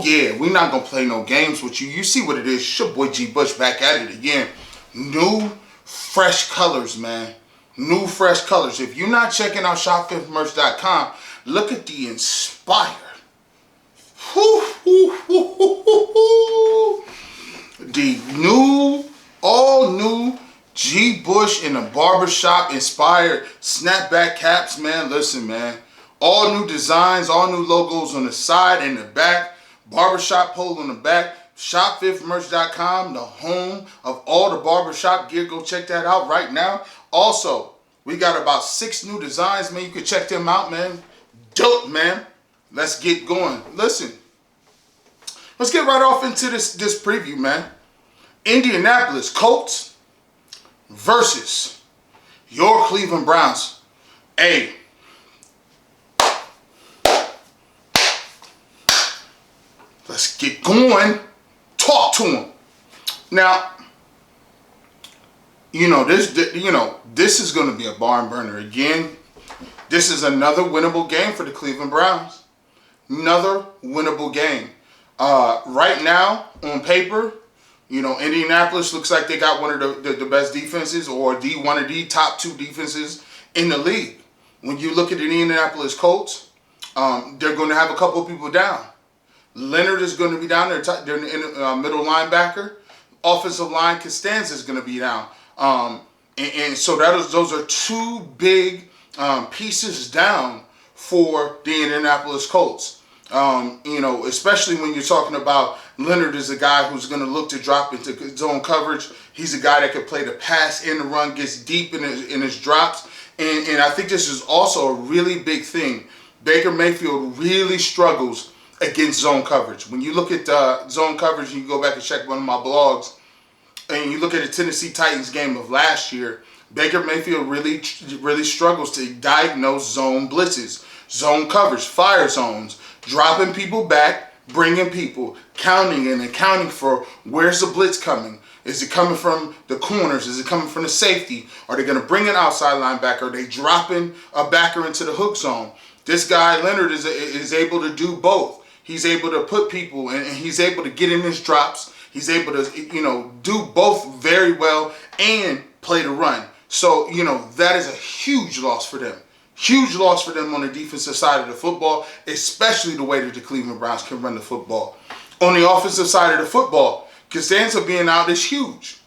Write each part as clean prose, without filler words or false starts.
yeah, we're not going to play no games with you. You see what it is. It's your boy G Bush back at it again. New, fresh colors, man. New, fresh colors. If you're not checking out shopfifthmerch.com, look at the Inspired. The new, all new G Bush in the barbershop inspired snapback caps, man. Listen, man. All new designs, all new logos on the side and the back. Barbershop pole on the back. Shopfifthmerch.com, the home of all the barbershop gear. Go check that out right now. Also, we got about 6 new designs, man. You can check them out, man. Dope, man. Let's get going. Listen, let's get right off into this preview, man. Indianapolis Colts versus your Cleveland Browns. Hey, let's get going. Talk to him. Now, this is going to be a barn burner again. This is another winnable game for the Cleveland Browns. Another winnable game. Right now, on paper, Indianapolis looks like they got one of the best defenses, or one of the top 2 defenses in the league. When you look at the Indianapolis Colts, they're going to have a couple of people down. Leonard is going to be down there. They're in middle linebacker. Offensive line, Costanza is going to be down. And so those are 2 big pieces down for the Indianapolis Colts. Especially when you're talking about Leonard is a guy who's going to look to drop into zone coverage. He's a guy that can play the pass and the run, gets deep in his drops. And I think this is also a really big thing. Baker Mayfield really struggles against zone coverage. When you look at zone coverage, and you go back and check one of my blogs, and you look at the Tennessee Titans game of last year, Baker Mayfield really struggles to diagnose zone blitzes, zone coverage, fire zones, dropping people back, bringing people, counting and accounting for where's the blitz coming. Is it coming from the corners? Is it coming from the safety? Are they going to bring an outside linebacker? Are they dropping a backer into the hook zone? This guy, Leonard, is able to do both. He's able to put people, and he's able to get in his drops. He's able to, do both very well and play the run. So, that is a huge loss for them. Huge loss for them on the defensive side of the football, especially the way that the Cleveland Browns can run the football. On the offensive side of the football, Costanza being out is huge.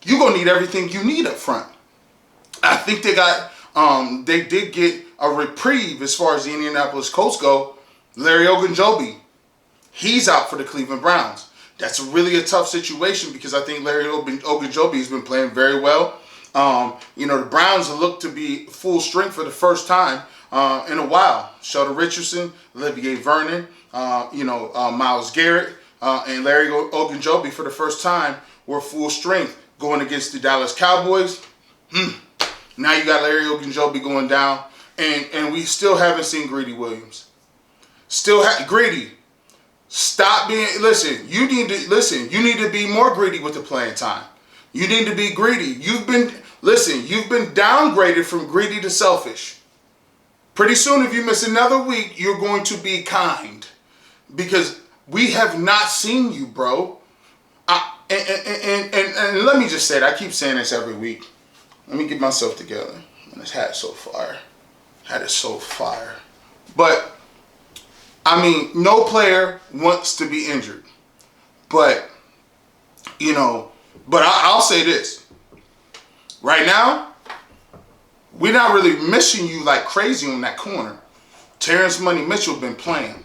You're going to need everything you need up front. I think they did get a reprieve as far as the Indianapolis Colts go. Larry Ogunjobi, he's out for the Cleveland Browns. That's really a tough situation because I think Larry Ogunjobi has been playing very well. The Browns look to be full strength for the first time in a while. Sheldon Richardson, Olivier Vernon, Myles Garrett, and Larry Ogunjobi for the first time were full strength going against the Dallas Cowboys. Now you got Larry Ogunjobi going down, and we still haven't seen Greedy Williams. Greedy. Stop being. Listen. You need to be more greedy with the playing time. You need to be greedy. You've been downgraded from greedy to selfish. Pretty soon, if you miss another week, you're going to be kind, because we have not seen you, bro. And let me just say it. I keep saying this every week. Let me get myself together. This hat is so fire. Hat is so fire. But no player wants to be injured. But I'll say this. Right now, we're not really missing you like crazy on that corner. Terrence Money Mitchell been playing.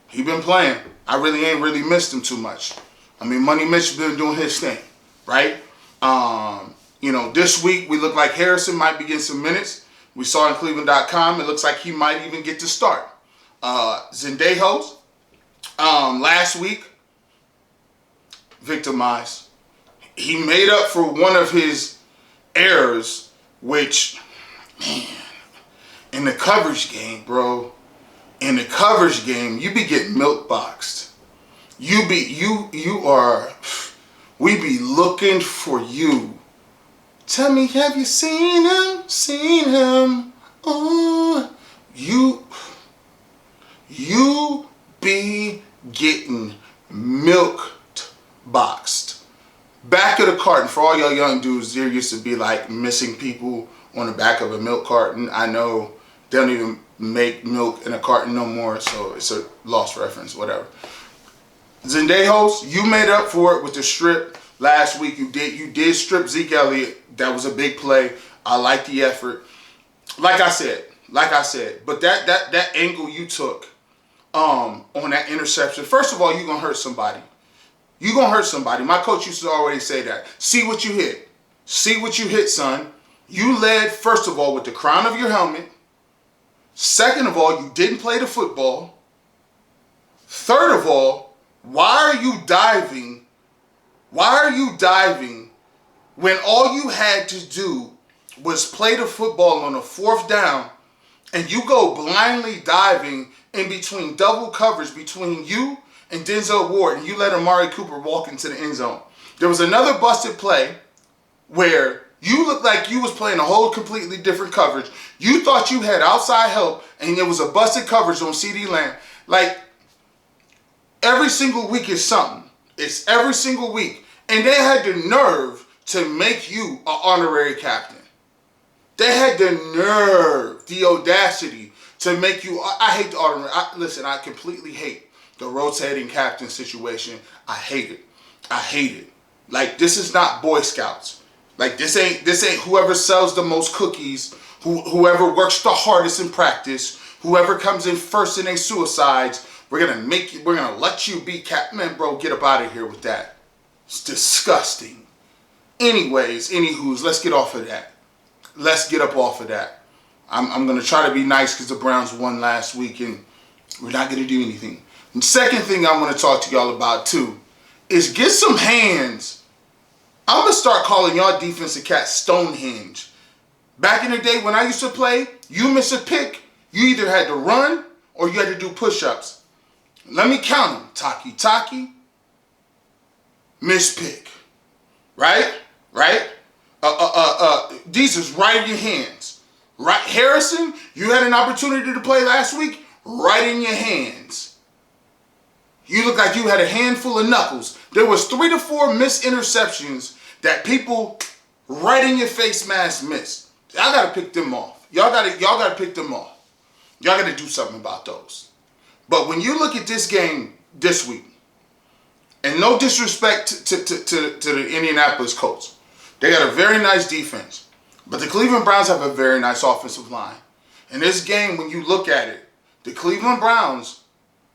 He been playing. I really ain't missed him too much. Money Mitchell been doing his thing, right? This week we look like Harrison might be getting some minutes. We saw in Cleveland.com, it looks like he might even get to start. Zendejos, last week, victimized. He made up for one of his errors, which, man, in the coverage game, bro, you be getting milk boxed. We be looking for you. Tell me, have you seen him? Seen him? Oh, you be getting milk boxed. Back of the carton, for all y'all young dudes, there used to be like missing people on the back of a milk carton. I know they don't even make milk in a carton no more, so it's a lost reference, whatever. Zendejos, you made up for it with the strip last week. You did strip Zeke Elliott. That was a big play. I like the effort. Like I said, but that angle you took on that interception, first of all, you're gonna hurt somebody. You're gonna hurt somebody. My coach used to always say that. See what you hit. See what you hit, son. You led, first of all, with the crown of your helmet. Second of all, you didn't play the football. Third of all, why are you diving? Why are you diving when all you had to do was play the football on a fourth down, and you go blindly diving in between double coverage between you and Denzel Ward, and you let Amari Cooper walk into the end zone? There was another busted play where you looked like you was playing a whole completely different coverage. You thought you had outside help, and it was a busted coverage on CD Lamb. Like, every single week is something. It's every single week. And they had the nerve to make you an honorary captain. They had the nerve, the audacity to make you, I hate the honorary, listen, I completely hate the rotating captain situation. I hate it. Like, this is not Boy Scouts. Like, this ain't whoever sells the most cookies, whoever works the hardest in practice, whoever comes in first in their suicides. We're gonna let you be captain. Man, bro, get up out of here with that. It's disgusting. Anyways, anywho's, let's get off of that. Let's get up off of that. I'm gonna try to be nice because the Browns won last week and we're not gonna do anything. The second thing I want to talk to y'all about too is get some hands. I'm gonna start calling y'all defensive cats Stonehenge. Back in the day when I used to play, you miss a pick, you either had to run or you had to do push-ups. Let me count them. Taki, miss pick. Right? These is right in your hands. Right, Harrison, you had an opportunity to play last week, right in your hands. You look like you had a handful of knuckles. There was 3 to 4 missed interceptions that people right in your face mask missed. Y'all gotta pick them off. Y'all gotta pick them off. Y'all gotta do something about those. But when you look at this game this week, and no disrespect to the Indianapolis Colts, they got a very nice defense. But the Cleveland Browns have a very nice offensive line. In this game, when you look at it, the Cleveland Browns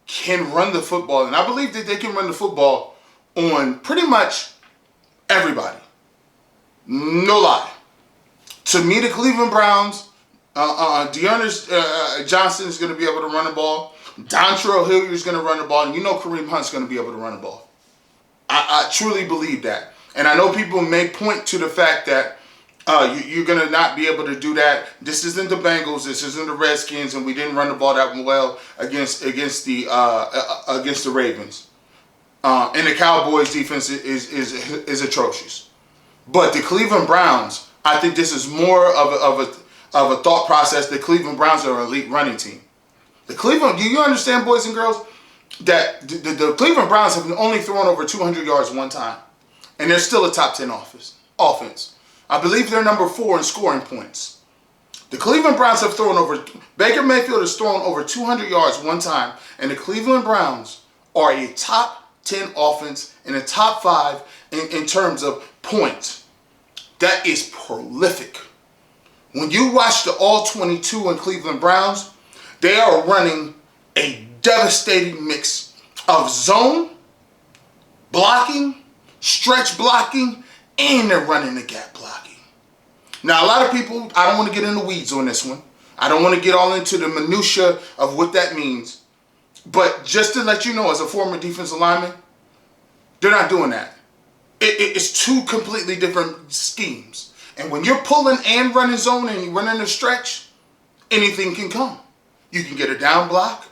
can run the football. And I believe that they can run the football on pretty much everybody. No lie. To me, the Cleveland Browns, Dearness Johnson is going to be able to run the ball. Dontrell Hilliard is going to run the ball. And you know Kareem Hunt's going to be able to run the ball. I truly believe that. And I know people may point to the fact that you're going to not be able to do that. This isn't the Bengals. This isn't the Redskins. And we didn't run the ball that well against the Ravens. And the Cowboys' defense is atrocious. But the Cleveland Browns, I think this is more of a thought process. The Cleveland Browns are an elite running team. Do you understand, boys and girls, that the Cleveland Browns have only thrown over 200 yards one time, and they're still a top 10 offense. I believe they're number 4 in scoring points. The Cleveland Browns have Baker Mayfield has thrown over 200 yards one time, and the Cleveland Browns are a top 10 offense and a top 5 in terms of points. That is prolific. When you watch the All-22 in Cleveland Browns, they are running a devastating mix of zone, blocking, stretch blocking, and they're running the gap blocking. Now, a lot of people, I don't want to get in the weeds on this one. I don't want to get all into the minutia of what that means. But just to let you know, as a former defensive lineman, they're not doing that. It's 2 completely different schemes. And when you're pulling and running zone and you're running a stretch, anything can come. You can get a down block.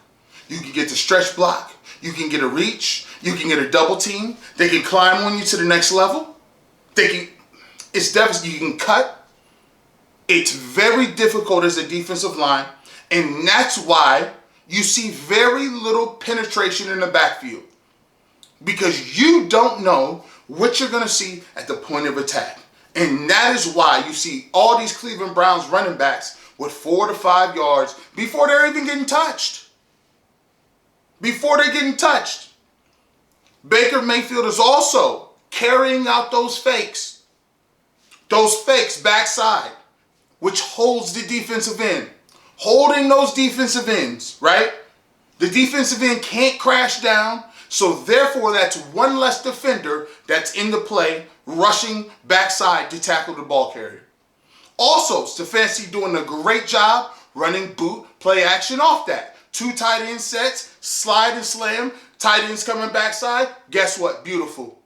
You can get the stretch block. You can get a reach. You can get a double team. They can climb on you to the next level. It's devastating. You can cut. It's very difficult as a defensive line. And that's why you see very little penetration in the backfield because you don't know what you're going to see at the point of attack. And that is why you see all these Cleveland Browns running backs with 4 to 5 yards before they're even getting touched. Before they're getting touched. Baker Mayfield is also carrying out those fakes backside, which holds the defensive end. Holding those defensive ends, right? The defensive end can't crash down, so therefore that's one less defender that's in the play, rushing backside to tackle the ball carrier. Also, Stefanski doing a great job running boot play action off that. 2 tight end sets, slide and slam, tight ends coming backside. Guess what? Beautiful.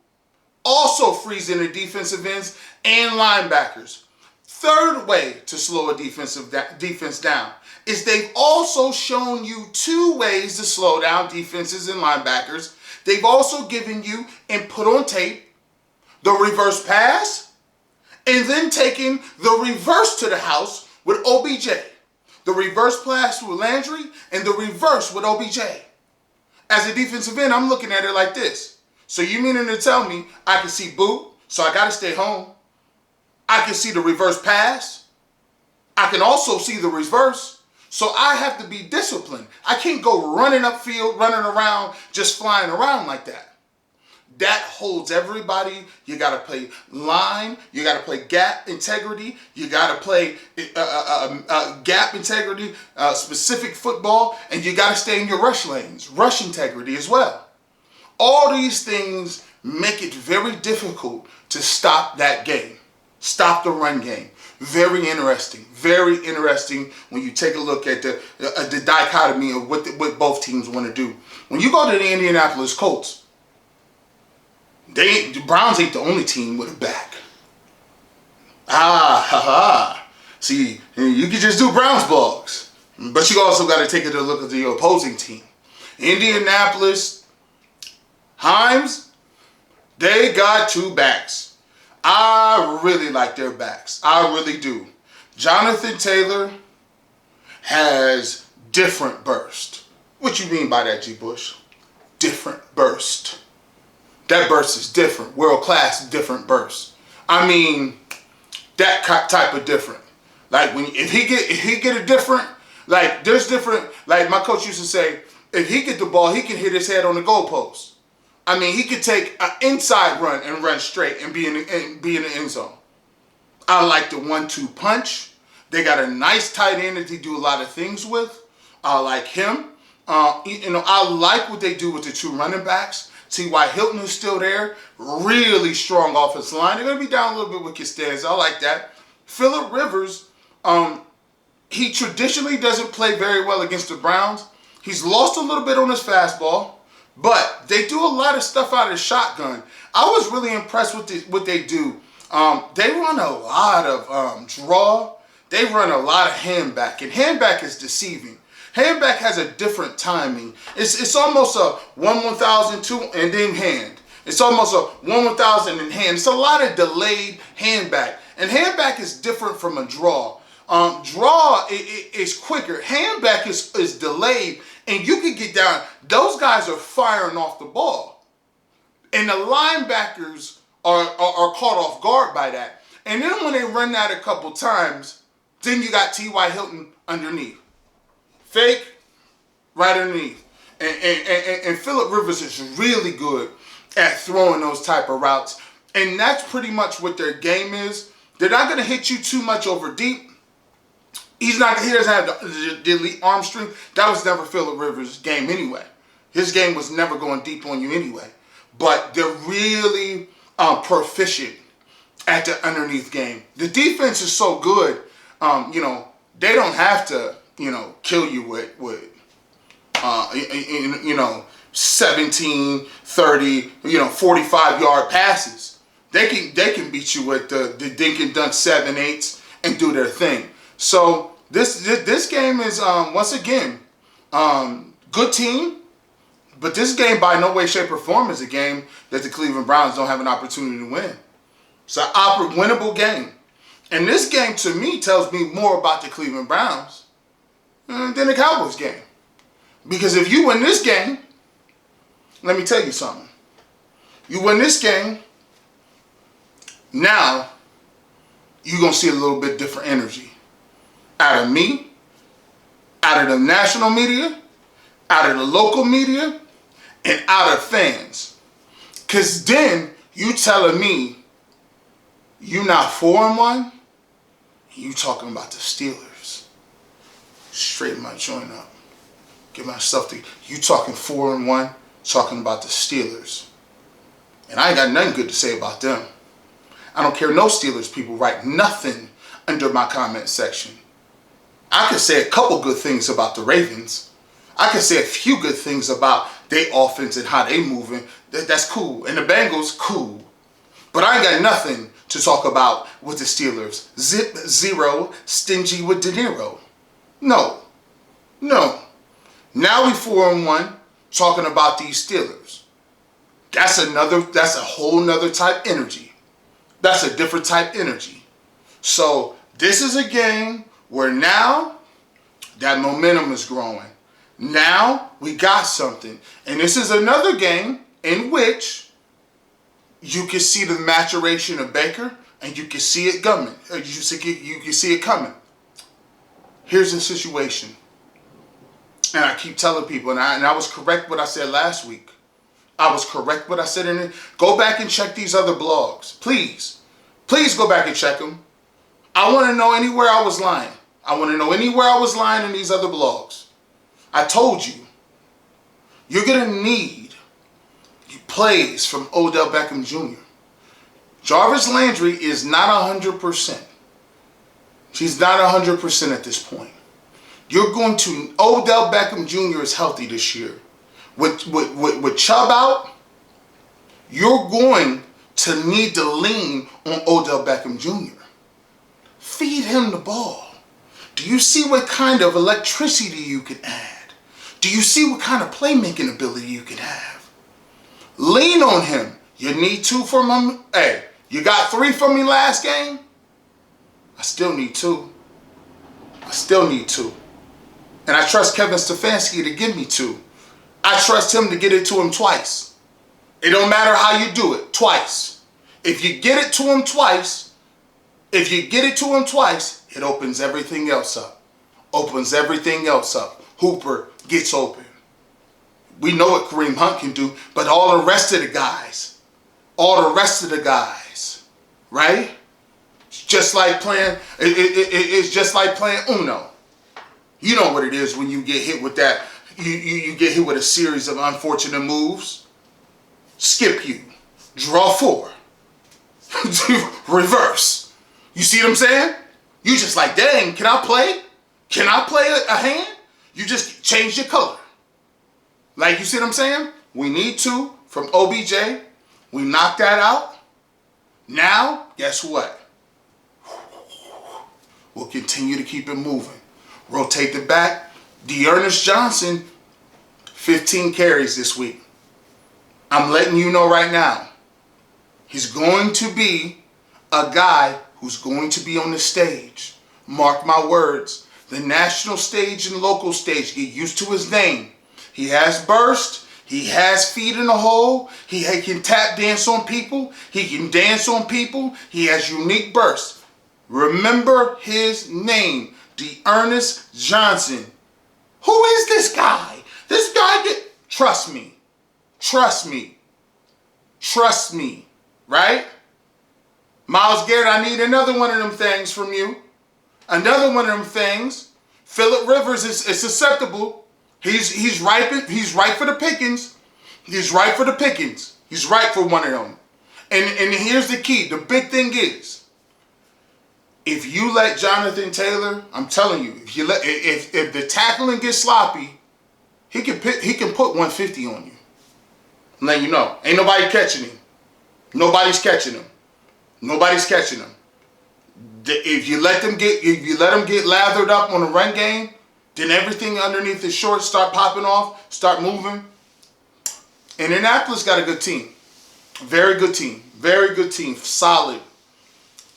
Also freezing the defensive ends and linebackers. Third way to slow a defense down is they've also shown you 2 ways to slow down defenses and linebackers. They've also given you and put on tape the reverse pass and then taking the reverse to the house with OBJ. The reverse pass with Landry and the reverse with OBJ. As a defensive end, I'm looking at it like this. So you meaning to tell me I can see boot, so I got to stay home. I can see the reverse pass. I can also see the reverse. So I have to be disciplined. I can't go running upfield, running around, just flying around like that. That holds everybody. You got to play line. You got to play gap integrity. You got to play gap integrity, specific football, and you got to stay in your rush lanes, rush integrity as well. All these things make it very difficult to stop that game, stop the run game. Very interesting when you take a look at the dichotomy of what both teams want to do. When you go to the Indianapolis Colts, the Browns ain't the only team with a back. See, you can just do Browns blogs, but you also got to take a look at the opposing team. Indianapolis, Himes, they got 2 backs. I really like their backs. I really do. Jonathan Taylor has different burst. What you mean by that, G. Bush? Different burst. That burst is different. World-class different burst. I mean, that type of different. Like if he get a different, like there's different, like my coach used to say, if he get the ball, he can hit his head on the goalpost. I mean, he could take an inside run and run straight and be in the end zone. I like the 1-2 punch. They got a nice tight end that they do a lot of things with. I like him. I like what they do with the 2 running backs. T.Y. Hilton is still there. Really strong offensive line. They're going to be down a little bit with Costanza. I like that. Phillip Rivers, he traditionally doesn't play very well against the Browns. He's lost a little bit on his fastball. But they do a lot of stuff out of the shotgun. I was really impressed with what they do. They run a lot of draw. They run a lot of handback. And handback is deceiving. Handback has a different timing. It's almost a 1/1002 and then hand. It's almost a 1/1000 in hand. It's a lot of delayed handback. And handback is different from a draw. Draw is quicker. Handback is delayed. And you can get down. Those guys are firing off the ball. And the linebackers are caught off guard by that. And then when they run that a couple times, then you got T.Y. Hilton underneath. Fake, right underneath. And Phillip Rivers is really good at throwing those type of routes. And that's pretty much what their game is. They're not going to hit you too much over deep. He doesn't have the elite arm strength. That was never Phillip Rivers' game anyway. His game was never going deep on you anyway. But they're really proficient at the underneath game. The defense is so good, they don't have to, kill you with 17, 30, 45-yard passes. They can beat you with the dink and dunk 7/8 and do their thing. So this game is once again good team, but this game by no way, shape, or form is a game that the Cleveland Browns don't have an opportunity to win. It's an winnable game, and this game to me tells me more about the Cleveland Browns than the Cowboys game. Because if you win this game, let me tell you something. You win this game, now you're going to see a little bit different energy out of me, out of the national media, out of the local media, and out of fans. Because then you telling me you not 4-1, you talking about the Steelers. Straighten my joint up. Get myself to, you talking 4-1, talking about the Steelers. And I ain't got nothing good to say about them. I don't care, no Steelers people write nothing under my comment section. I could say a couple good things about the Ravens. I could say a few good things about their offense and how they moving. That's cool. And the Bengals, cool. But I ain't got nothing to talk about with the Steelers. Zip, zero, stingy with De Niro. No. Now we 4-1 talking about these Steelers. That's a whole nother type energy. That's a different type energy. So this is a game where now that momentum is growing. Now we got something. And this is another game in which you can see the maturation of Baker and you can see it coming. You can see it coming. Here's the situation. And I keep telling people, and I was correct what I said last week. I was correct what I said in it. Go back and check these other blogs. Please. Please go back and check them. I want to know anywhere I was lying. I want to know anywhere I was lying in these other blogs. I told you. You're going to need plays from Odell Beckham Jr. Jarvis Landry is not 100%. She's not 100% at this point. You're going to, Odell Beckham Jr. is healthy this year. With Chubb out, you're going to need to lean on Odell Beckham Jr. Feed him the ball. Do you see what kind of electricity you can add? Do you see what kind of playmaking ability you can have? Lean on him. You need 2 from him. Hey, you got 3 from me last game? I still need 2. I still need 2. And I trust Kevin Stefanski to give me 2. I trust him to get it to him twice. It don't matter how you do it, twice. If you get it to him twice, it opens everything else up. Hooper gets open. We know what Kareem Hunt can do, but all the rest of the guys, right? It's just like playing Uno. You know what it is when you get hit with that. You get hit with a series of unfortunate moves. Skip you. Draw 4. Reverse. You see what I'm saying? You just like, dang, can I play? Can I play a hand? You just change your color. Like, you see what I'm saying? We need 2 from OBJ. We knocked that out. Now, guess what? We'll continue to keep it moving. Rotate the back. D'Ernest Johnson, 15 carries this week. I'm letting you know right now. He's going to be a guy who's going to be on the stage. Mark my words. The national stage and local stage. Get used to his name. He has burst. He has feet in the hole. He can tap dance on people. He can dance on people. He has unique bursts. Remember his name. D'Ernest Johnson. Who is this guy? This guy trust me, right? Myles Garrett, I need another one of them things from you. Another one of them things. Phillip Rivers is susceptible. He's ripe for the pickings. He's ripe for one of them. And here's the key. The big thing is, if you let Jonathan Taylor, I'm telling you, if the tackling gets sloppy, he can put 150 on you. I'm letting you know. Ain't nobody catching him. Nobody's catching him. If you let him get lathered up on the run game, then everything underneath his shorts start popping off, start moving. Indianapolis got a good team. Very good team. Solid.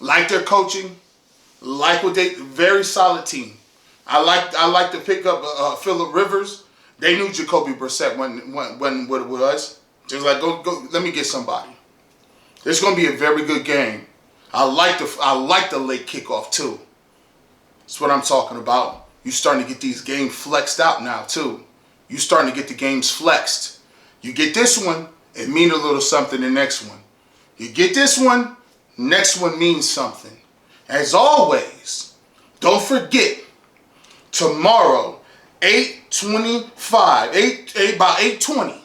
Like their coaching. Very solid team. I like to pick up Phillip Rivers. They knew Jacoby Brissett when what it was. They was like, go, let me get somebody. It's gonna be a very good game. I like the late kickoff too. That's what I'm talking about. You starting to get these games flexed out now too. You starting to get the games flexed. You get this one, it means a little something the next one. You get this one, next one means something. As always, don't forget, tomorrow, 8:25, about 8:20,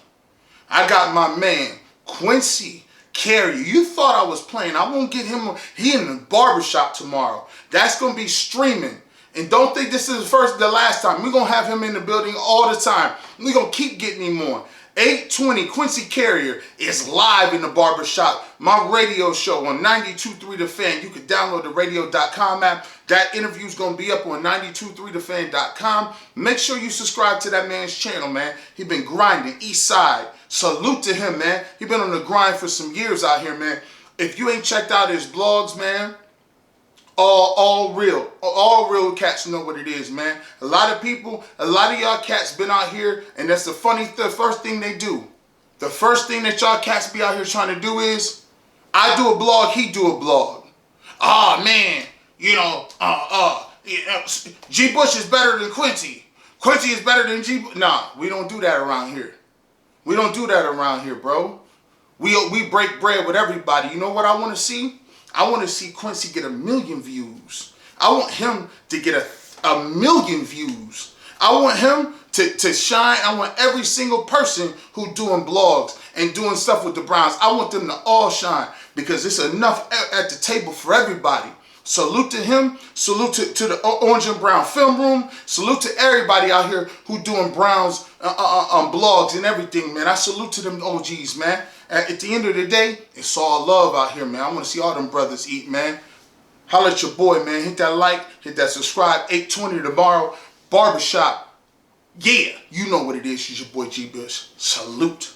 I got my man, Quincy Carrier. You thought I was playing. I won't get him. He in the barbershop tomorrow. That's going to be streaming. And don't think this is the last time. We're going to have him in the building all the time. We're going to keep getting him on. 8:20, Quincy Carrier is live in the barbershop. My radio show on 92.3 The Fan. You can download the radio.com app. That interview is going to be up on 92.3thefan.com. Make sure you subscribe to that man's channel, man. He been grinding East Side. Salute to him, man. He been on the grind for some years out here, man. If you ain't checked out his blogs, man, all real cats know what it is, man. A lot of y'all cats been out here, and that's the first thing they do. The first thing that y'all cats be out here trying to do is, I do a blog, he do a blog. Ah, man, G. Bush is better than Quincy. Quincy is better than G. Nah, we don't do that around here. We don't do that around here, bro. We break bread with everybody. You know what I want to see? I want to see Quincy get 1 million views. I want him to get a million views. I want him to shine. I want every single person who doing blogs and doing stuff with the Browns, I want them to all shine, because it's enough at the table for everybody. Salute to him. Salute to the Orange and Brown Film Room. Salute to everybody out here who doing Browns blogs and everything, man. I salute to them OGs, man. At the end of the day, it's all love out here, man. I want to see all them brothers eat, man. Holla at your boy, man. Hit that like, hit that subscribe. 8:20 tomorrow, barbershop. Yeah, you know what it is. It's your boy G. Bush. Salute.